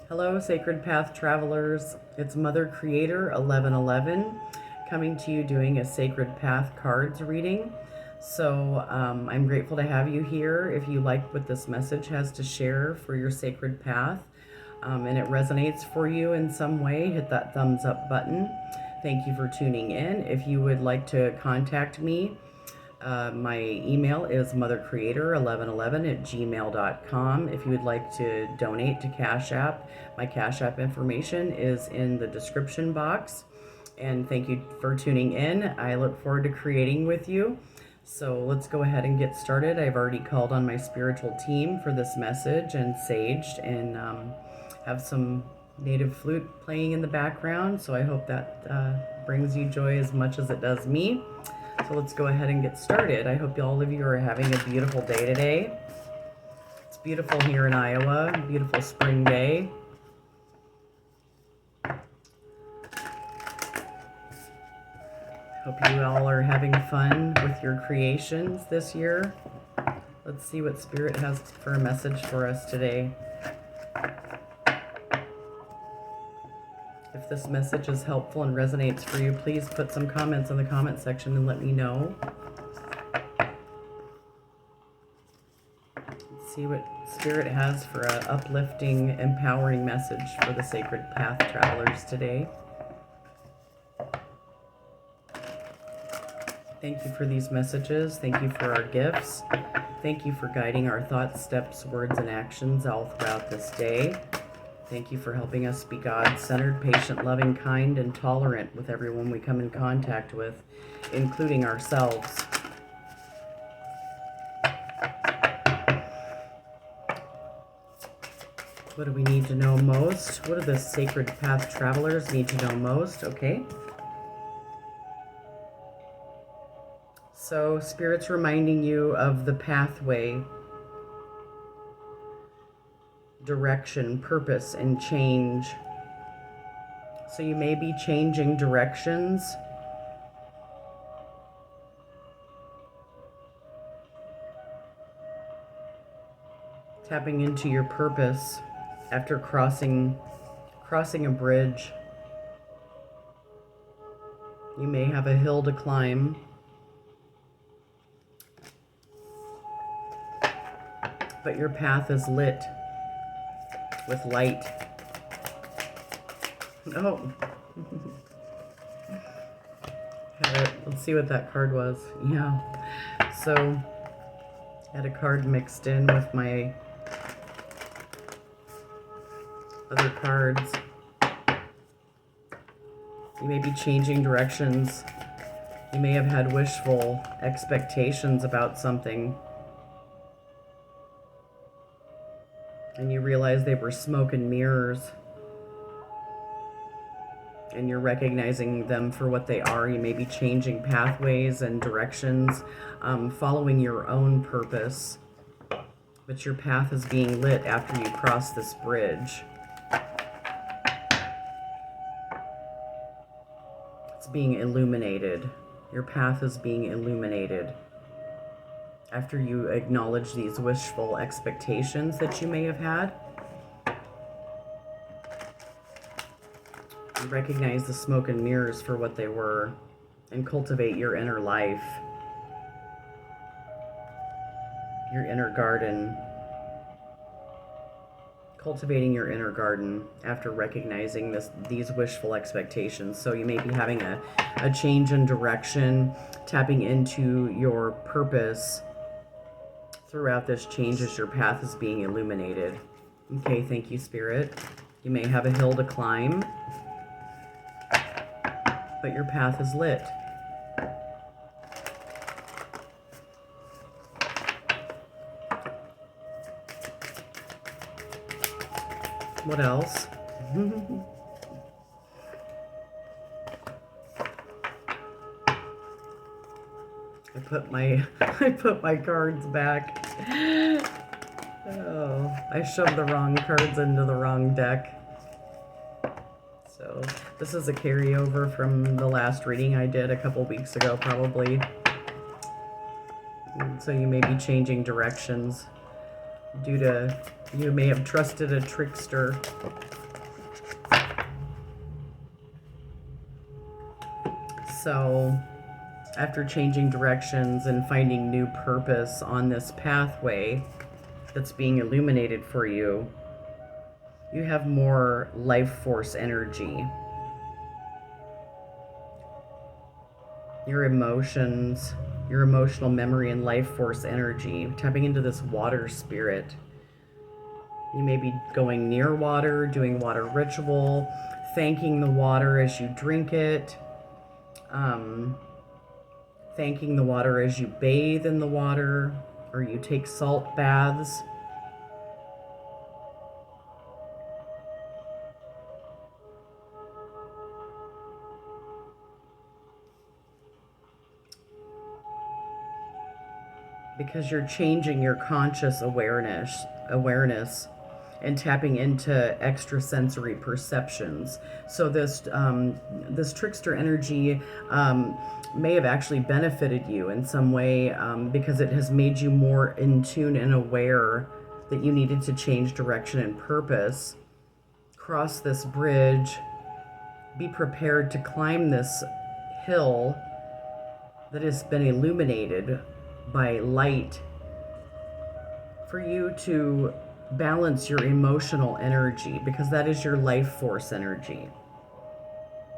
Hello, Sacred Path Travelers. It's Mother Creator 1111 coming to you doing a Sacred Path cards reading. So I'm grateful to have you here. If you like what this message has to share for your sacred path and it resonates for you in some way, hit that thumbs up button. Thank you for tuning in. If you would like to contact me, my email is mothercreator1111@gmail.com. If you would like to donate to Cash App, my Cash App information is in the description box. And thank you for tuning in. I look forward to creating with you. So let's go ahead and get started. I've already called on my spiritual team for this message and saged and have some native flute playing in the background. So I hope that brings you joy as much as it does me. So let's go ahead and get started. I hope all of you are having a beautiful day today. It's beautiful here in Iowa, beautiful spring day. Hope you all are having fun with your creations this year. Let's see what Spirit has for a message for us today. If this message is helpful and resonates for you, please put some comments in the comment section and let me know. Let's see what Spirit has for an uplifting, empowering message for the Sacred Path Travelers today. Thank you for these messages. Thank you for our gifts. Thank you for guiding our thoughts, steps, words, and actions all throughout this day. Thank you for helping us be God-centered, patient, loving, kind, and tolerant with everyone we come in contact with, including ourselves. What do we need to know most? What do the Sacred Path Travelers need to know most? Okay. So Spirit's reminding you of the pathway, direction, purpose, and change. So you may be changing directions. Tapping into your purpose after crossing a bridge. You may have a hill to climb. But your path is lit with light. Oh. Let's see what that card was. Yeah. So, I had a card mixed in with my other cards. You may be changing directions. You may have had wishful expectations about something, and you realize they were smoke and mirrors, and you're recognizing them for what they are. You may be changing pathways and directions, following your own purpose, but your path is being lit after you cross this bridge. It's being illuminated. Your path is being illuminated after you acknowledge these wishful expectations that you may have had. You recognize the smoke and mirrors for what they were and cultivate your inner life, your inner garden. Cultivating your inner garden after recognizing these wishful expectations. So you may be having a change in direction, tapping into your purpose throughout this change as your path is being illuminated. Okay, thank you, Spirit. You may have a hill to climb, but your path is lit. What else? I put my cards back. Oh, I shoved the wrong cards into the wrong deck. So this is a carryover from the last reading I did a couple weeks ago, probably. So you may be changing directions due to You may have trusted a trickster. So, after changing directions and finding new purpose on this pathway that's being illuminated for you, you have more life force energy. Your emotions, your emotional memory and life force energy, tapping into this water spirit. You may be going near water, doing water ritual, thanking the water as you drink it, thanking the water as you bathe in the water, or you take salt baths. Because you're changing your conscious awareness and tapping into extrasensory perceptions. So this trickster energy may have actually benefited you in some way, because it has made you more in tune and aware that you needed to change direction and purpose. Cross this bridge. Be prepared to climb this hill that has been illuminated by light, for you to balance your emotional energy, because that is your life force energy.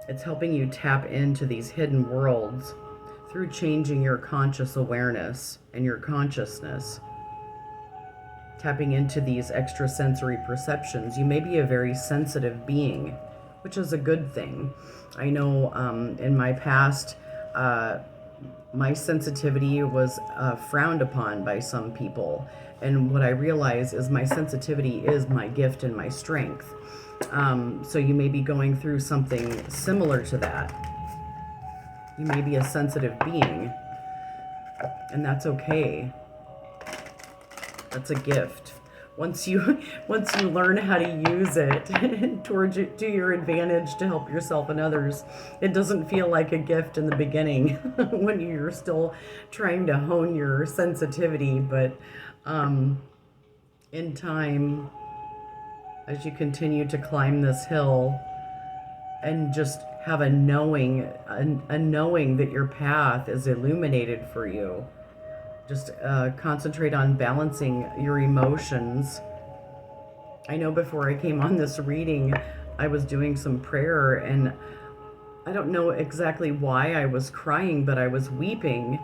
It's helping you tap into these hidden worlds through changing your conscious awareness and your consciousness. Tapping into these extrasensory perceptions. You may be a very sensitive being, which is a good thing. I know in my past, my sensitivity was frowned upon by some people. And what I realize is my sensitivity is my gift and my strength. So you may be going through something similar to that. You may be a sensitive being, and that's okay. That's a gift. Once you learn how to use it to your advantage to help yourself and others, it doesn't feel like a gift in the beginning when you're still trying to hone your sensitivity. But in time, as you continue to climb this hill and just have a knowing that your path is illuminated for you, just concentrate on balancing your emotions. I know before I came on this reading, I was doing some prayer, and I don't know exactly why I was crying, but I was weeping,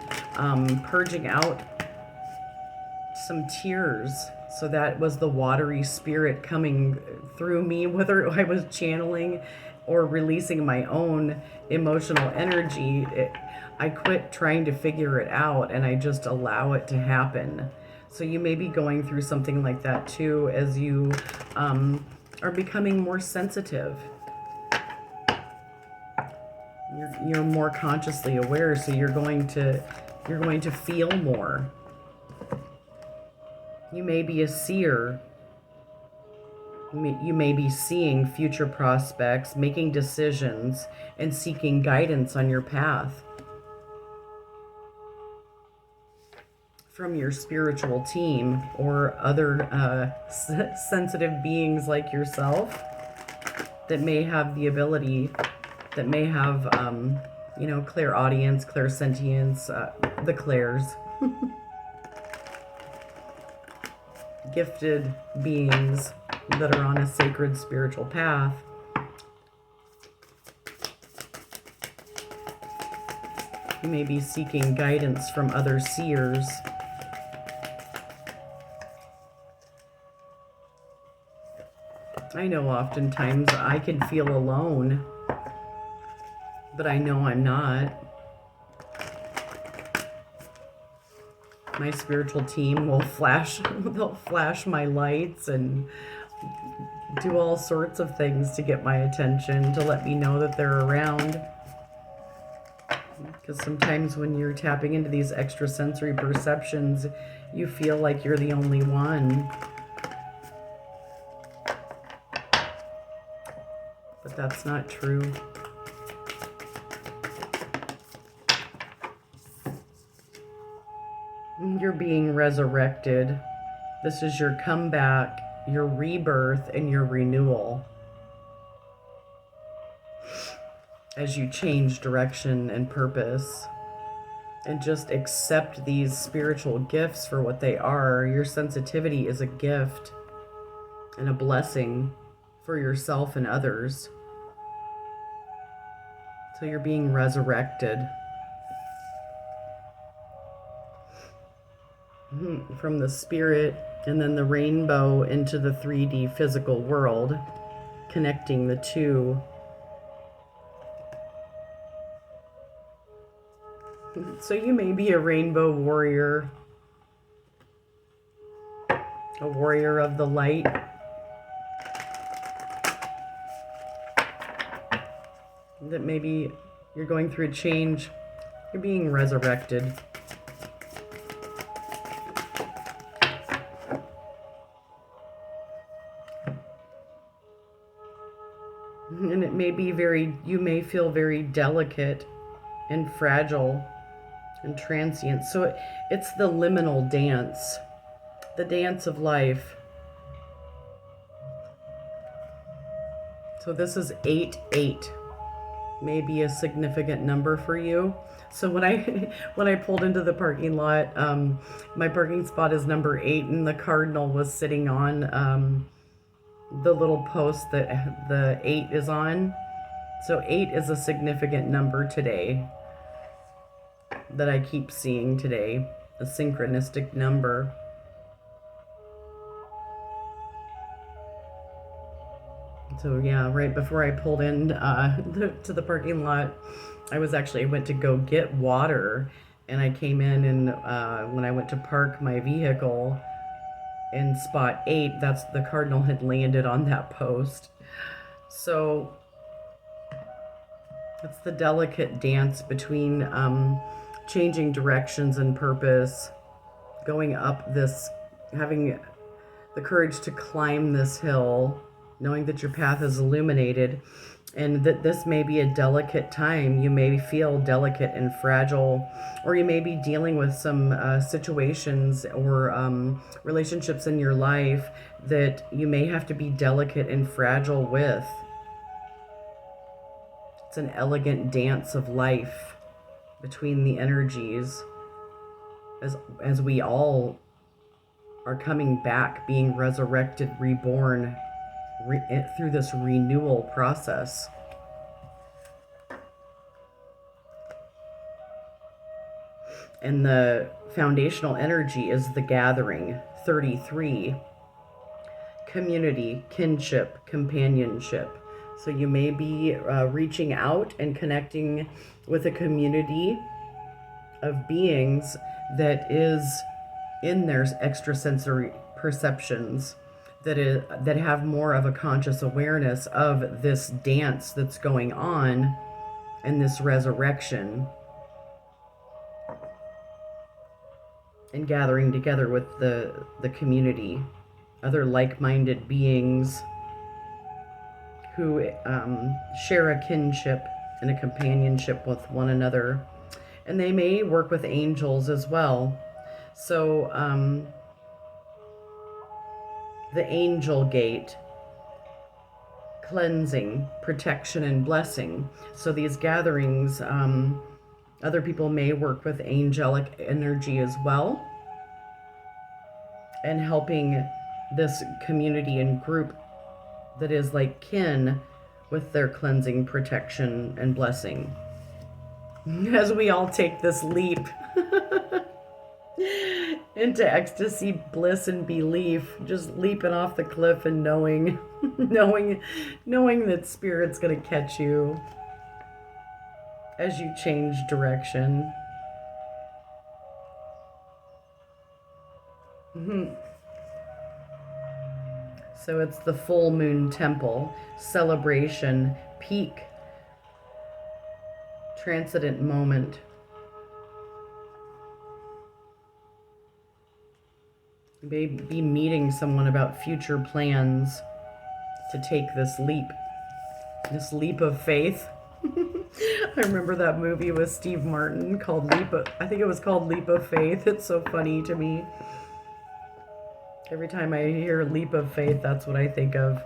purging out some tears. So that was the watery spirit coming through me, whether I was channeling or releasing my own emotional energy. I quit trying to figure it out, and I just allow it to happen. So you may be going through something like that too, as you are becoming more sensitive. You're more consciously aware, so you're going to feel more. You may be a seer. You may be seeing future prospects, making decisions, and seeking guidance on your path from your spiritual team or other sensitive beings like yourself that may have the ability, that may have, clairaudience, clairsentience, the clairs. Gifted beings that are on a sacred spiritual path. You may be seeking guidance from other seers. I know oftentimes I can feel alone, but I know I'm not. My spiritual team will they'll flash my lights and do all sorts of things to get my attention, to let me know that they're around. Because sometimes when you're tapping into these extrasensory perceptions, you feel like you're the only one. But that's not true. You're being resurrected. This is your comeback. your rebirth and your renewal as you change direction and purpose. And just accept these spiritual gifts for what they are. Your sensitivity is a gift and a blessing for yourself and others. So you're being resurrected from the spirit and then the rainbow into the 3D physical world, connecting the two. So you may be a rainbow warrior, a warrior of the light. That maybe you're going through a change, you're being resurrected. And it may be you may feel very delicate and fragile and transient. So it's the liminal dance, the dance of life. So this is 8-8, maybe a significant number for you. So when I pulled into the parking lot, my parking spot is number 8, and the cardinal was sitting on the little post that the 8 is on. So 8 is a significant number today that I keep seeing today, a synchronistic number. So yeah, right before I pulled in to the parking lot, I went to go get water, and I came in, and when I went to park my vehicle in spot 8, that's the cardinal had landed on that post. So it's the delicate dance between changing directions and purpose, going up this, having the courage to climb this hill, knowing that your path is illuminated, and that this may be a delicate time. You may feel delicate and fragile, or you may be dealing with some situations or relationships in your life that you may have to be delicate and fragile with. It's an elegant dance of life between the energies as we all are coming back, being resurrected, reborn through this renewal process. And the foundational energy is the gathering, 33, community, kinship, companionship. So you may be reaching out and connecting with a community of beings that is in their extrasensory perceptions, that have more of a conscious awareness of this dance that's going on and this resurrection, and gathering together with the community, other like-minded beings who share a kinship and a companionship with one another. And they may work with angels as well. So the angel gate, cleansing, protection, and blessing. So these gatherings, other people may work with angelic energy as well, and helping this community and group that is like kin with their cleansing, protection, and blessing. As we all take this leap into ecstasy, bliss, and belief, just leaping off the cliff and knowing that Spirit's gonna catch you as you change direction. So it's the full moon temple, celebration, peak, transcendent moment. You may be meeting someone about future plans to take this leap of faith. I remember that movie with Steve Martin called I think it was called Leap of Faith. It's so funny to me. Every time I hear leap of faith, that's what I think of.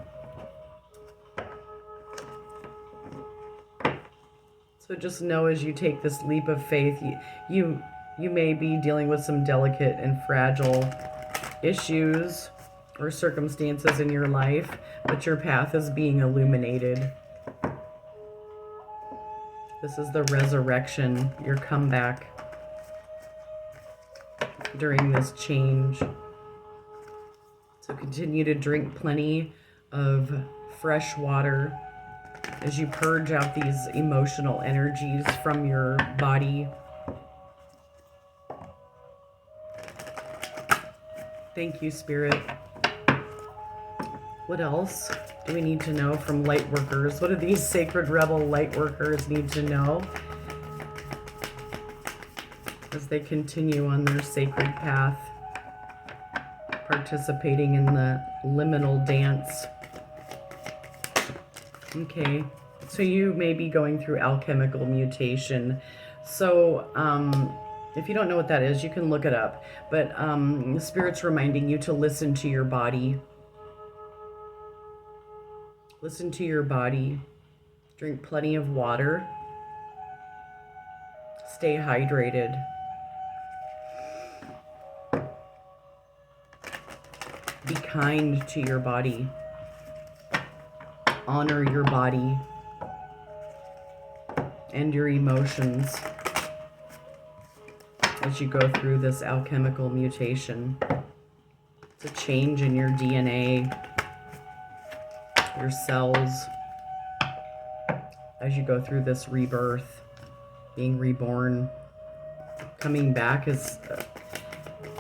So just know as you take this leap of faith, you may be dealing with some delicate and fragile issues or circumstances in your life, but your path is being illuminated. This is the resurrection, your comeback during this change. So continue to drink plenty of fresh water as you purge out these emotional energies from your body. Thank you, Spirit. What else do we need to know from light workers? What do these sacred rebel light workers need to know as they continue on their sacred path, participating in the liminal dance? Okay, so you may be going through alchemical mutation. So, if you don't know what that is, you can look it up. But the Spirit's reminding you to listen to your body. Listen to your body. Drink plenty of water. Stay hydrated. Be kind to your body. Honor your body and your emotions as you go through this alchemical mutation. It's a change in your DNA, your cells, as you go through this rebirth, being reborn, coming back as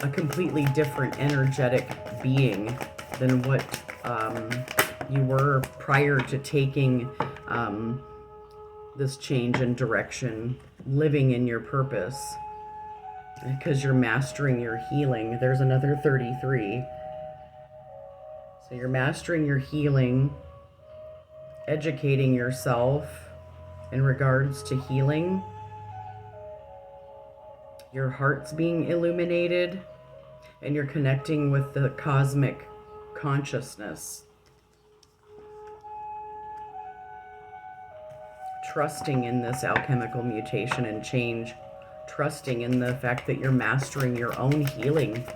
a completely different energetic being than what you were prior to taking this change in direction, living in your purpose, because you're mastering your healing. There's another 33. So you're mastering your healing, educating yourself in regards to healing. Your heart's being illuminated, and you're connecting with the cosmic consciousness. Trusting in this alchemical mutation and change. Trusting in the fact that you're mastering your own healing.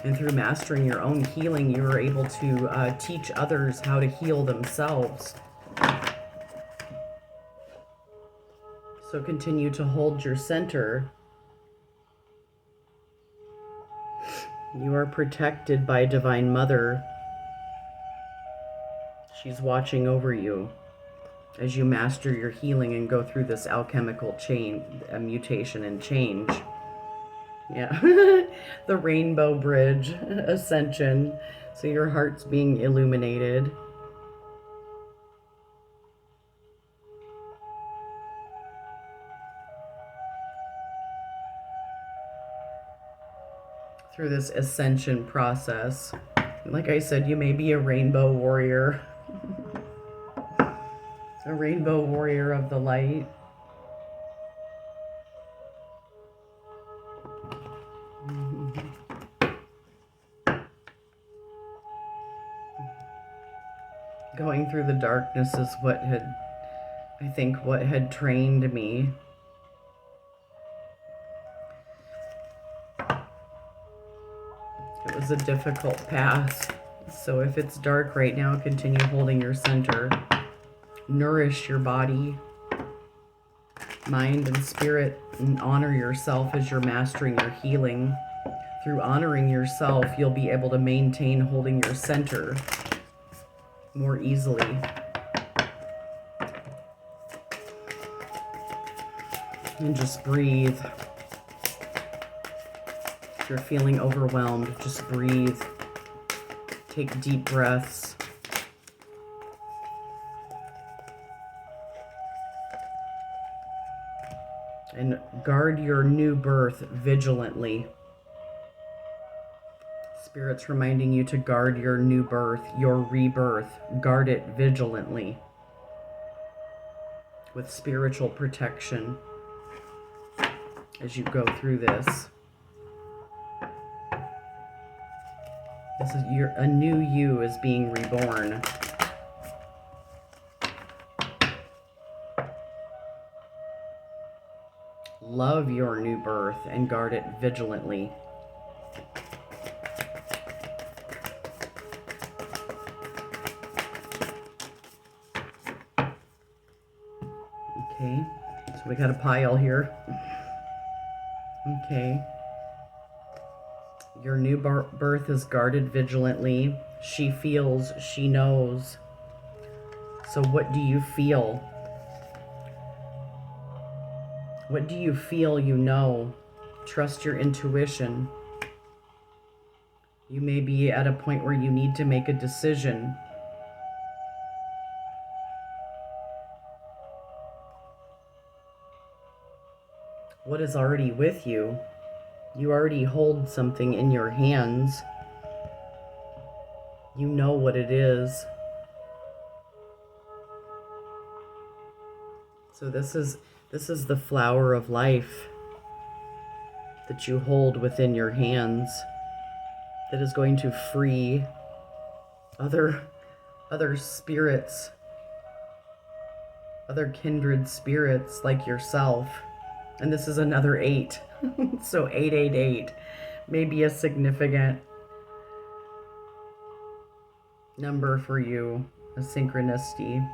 And through mastering your own healing, you are able to teach others how to heal themselves. So continue to hold your center. You are protected by Divine Mother. She's watching over you as you master your healing and go through this alchemical mutation and change. Yeah. The Rainbow Bridge Ascension. So your heart's being illuminated. Through this ascension process. Like I said, you may be a rainbow warrior. A rainbow warrior of the light. Going through the darkness is what had trained me. It was a difficult path. So if it's dark right now, continue holding your center. Nourish your body, mind, and spirit, and honor yourself as you're mastering your healing. Through honoring yourself, you'll be able to maintain holding your center more easily. And just breathe. If you're feeling overwhelmed, just breathe. Take deep breaths. And guard your new birth vigilantly. Spirit's reminding you to guard your new birth, your rebirth. Guard it vigilantly with spiritual protection as you go through this. This is a new you is being reborn. Love your new birth and guard it vigilantly. Okay, so we got a pile here. Okay. Your new birth is guarded vigilantly. She feels, she knows. So what do you feel? What do you feel you know? Trust your intuition. You may be at a point where you need to make a decision. What is already with you? You already hold something in your hands. You know what it is. So this is the flower of life that you hold within your hands, that is going to free other spirits, other kindred spirits like yourself. And this is another 8. So 888 may be a significant number for you, a synchronicity.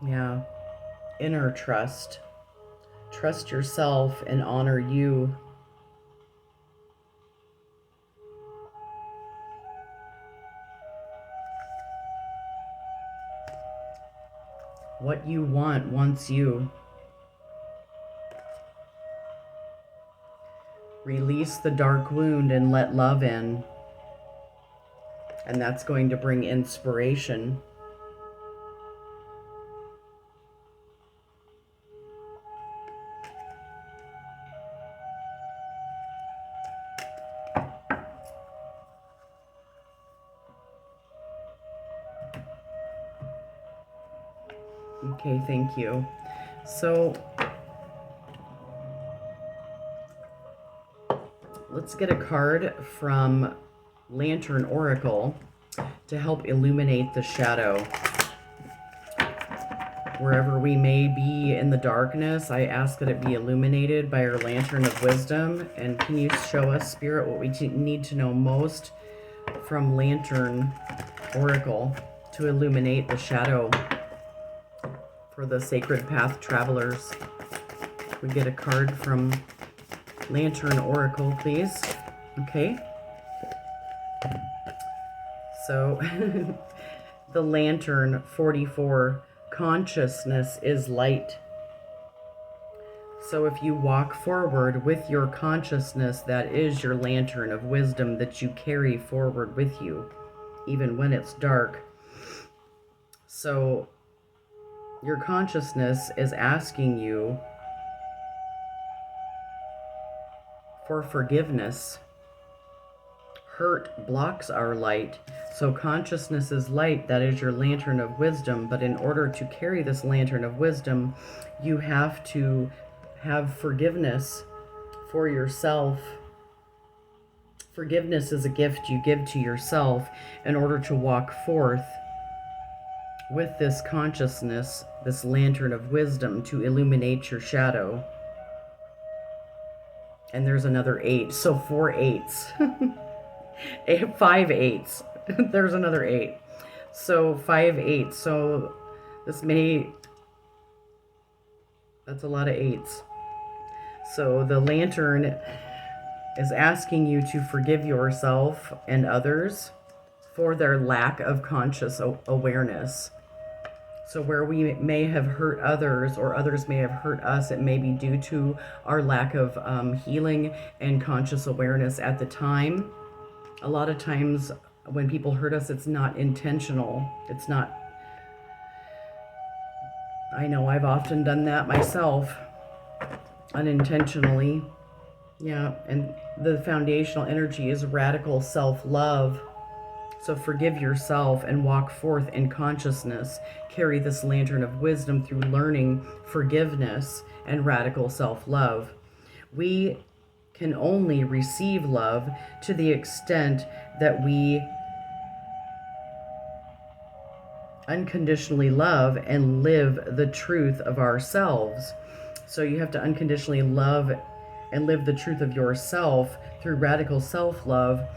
Yeah, inner trust. Trust yourself and honor you. What you want wants you. Release the dark wound and let love in. And that's going to bring inspiration. Okay, thank you. So let's get a card from Lantern Oracle to help illuminate the shadow. Wherever we may be in the darkness, I ask that it be illuminated by our Lantern of Wisdom. And can you show us, Spirit, what we need to know most from Lantern Oracle to illuminate the shadow for the Sacred Path travelers? We get a card from Lantern Oracle, please. Okay. So the Lantern 44, consciousness is light. So if you walk forward with your consciousness, that is your lantern of wisdom that you carry forward with you, even when it's dark. So your consciousness is asking you for forgiveness. Hurt blocks our light. So consciousness is light. That is your lantern of wisdom. But in order to carry this lantern of wisdom, you have to have forgiveness for yourself. Forgiveness is a gift you give to yourself in order to walk forth with this consciousness, this lantern of wisdom, to illuminate your shadow. And there's another 8, so 4 8s. 5 8s. There's another 8. So 5 8s. So this may, that's a lot of 8s. So the lantern is asking you to forgive yourself and others for their lack of conscious awareness. So where we may have hurt others or others may have hurt us, it may be due to our lack of healing and conscious awareness at the time. A lot of times when people hurt us, it's not intentional. It's not, I know I've often done that myself, unintentionally. Yeah, and the foundational energy is radical self-love. So forgive yourself and walk forth in consciousness. Carry this lantern of wisdom through learning, forgiveness, and radical self-love. We can only receive love to the extent that we unconditionally love and live the truth of ourselves. So you have to unconditionally love and live the truth of yourself through radical self-love.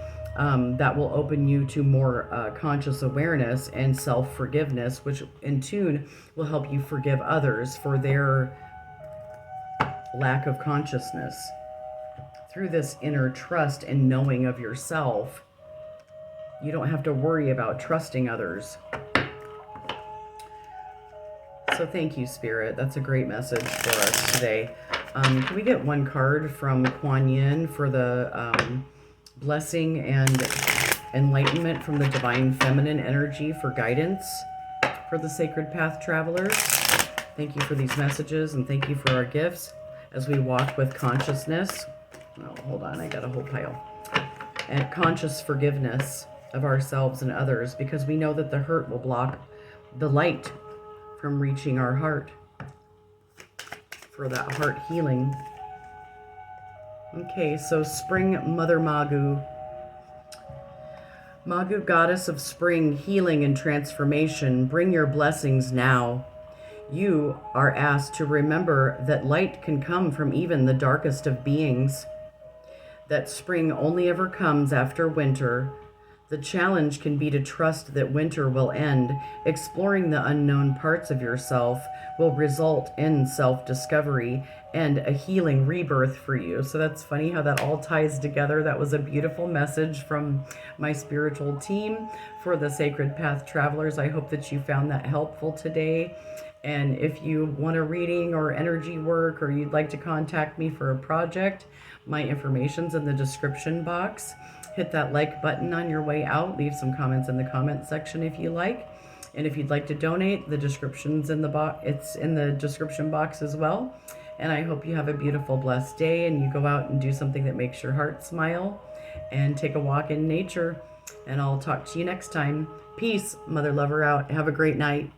That will open you to more conscious awareness and self-forgiveness, which in tune will help you forgive others for their lack of consciousness. Through this inner trust and knowing of yourself, you don't have to worry about trusting others. So thank you, Spirit. That's a great message for us today. Can we get one card from Kuan Yin for the blessing and enlightenment from the Divine Feminine energy for guidance for the Sacred Path travelers? Thank you for these messages, and thank you for our gifts as we walk with consciousness. Oh, hold on, I got a whole pile. And conscious forgiveness of ourselves and others, because we know that the hurt will block the light from reaching our heart, for that heart healing. Okay, so Spring Mother Magu. Magu, goddess of spring, healing, and transformation, bring your blessings now. You are asked to remember that light can come from even the darkest of beings, that spring only ever comes after winter. The challenge can be to trust that winter will end. Exploring the unknown parts of yourself will result in self-discovery and a healing rebirth for you. So that's funny how that all ties together. That was a beautiful message from my spiritual team for the Sacred Path travelers. I hope that you found that helpful today. And if you want a reading or energy work, or you'd like to contact me for a project, my information's in the description box. Hit that like button on your way out. Leave some comments in the comment section if you like. And if you'd like to donate, the description's in the box. It's in the description box as well. And I hope you have a beautiful, blessed day, and you go out and do something that makes your heart smile, and take a walk in nature. And I'll talk to you next time. Peace, Mother Lover out. Have a great night.